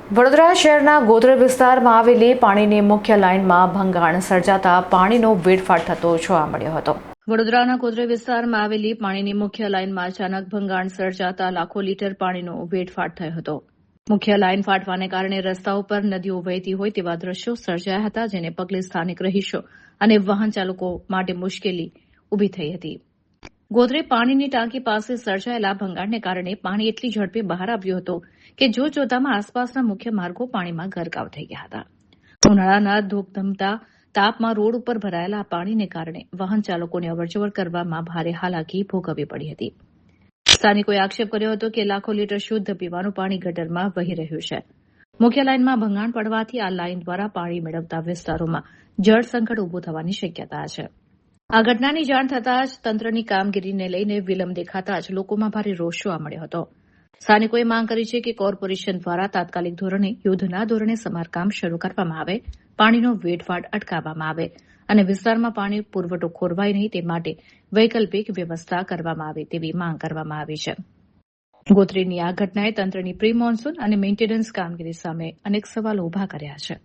વડોદરા શહેરના ગોધરા વિસ્તારમાં આવેલી પાણીની મુખ્ય લાઇનમાં ભંગાણ સર્જાતા પાણીનો વેડફાટ થતો જોવા મળ્યો હતો. વડોદરાના ગોધરા વિસ્તારમાં આવેલી પાણીની મુખ્ય લાઇનમાં અચાનક ભંગાણ સર્જાતા લાખો લીટર પાણીનો વેડફાટ થયો હતો. મુખ્ય લાઇન ફાટવાને કારણે રસ્તાઓ પર નદીઓ વહેતી હોય તેવા દ્રશ્યો સર્જાયા હતા, જેને પગલે સ્થાનિક રહીશો અને વાહન ચાલકો માટે મુશ્કેલી ઉભી થઈ હતી. ગોધરે પાણીની ટાંકી પાસે સર્જાયેલા ભંગાણને કારણે પાણી એટલી ઝડપે બહાર આવ્યું હતું કે જોતજોતામાં આસપાસના મુખ્ય માર્ગો પાણીમાં ગરકાવ થઈ ગયા હતા. ઉનાળાના ધોકધમતા તાપમાં રોડ ઉપર ભરાયેલા પાણીને કારણે વાહન ચાલકોને અવરજવર કરવામાં ભારે હાલાકી ભોગવવી પડી હતી. સ્થાનિકોએ આક્ષેપ કર્યો હતો કે લાખો લીટર શુદ્ધ પીવાનું પાણી ગટરમાં વહી રહ્યું છે. મુખ્ય લાઇનમાં ભંગાણ પડવાથી આ લાઇન દ્વારા પાણી મેળવતા વિસ્તારોમાં જળ સંકટ ઉભું થવાની શક્યતા છે. આ ઘટનાની જાણ થતાં જ તંત્રની કામગીરીને લઈને વિલંબ દેખાતા જ લોકોમાં ભારે રોષ જોવા મળ્યો હતો. સ્થાનિકોએ માંગ કરી છે કે કોર્પોરેશન દ્વારા તાત્કાલિક ધોરણે યુદ્ધના ધોરણે સમારકામ શરૂ કરવામાં આવે, પાણીનો વેડફાટ અટકાવવામાં આવે અને વિસ્તારમાં પાણી પુરવઠો ખોરવાય નહીં તે માટે વૈકલ્પિક વ્યવસ્થા કરવામાં આવે તેવી માંગ કરવામાં આવી છે. ગોત્રીની આ ઘટનાએ તંત્રની પ્રી મોન્સૂન અને મેન્ટેનન્સ કામગીરી સામે અનેક સવાલો ઉભા કર્યા છે.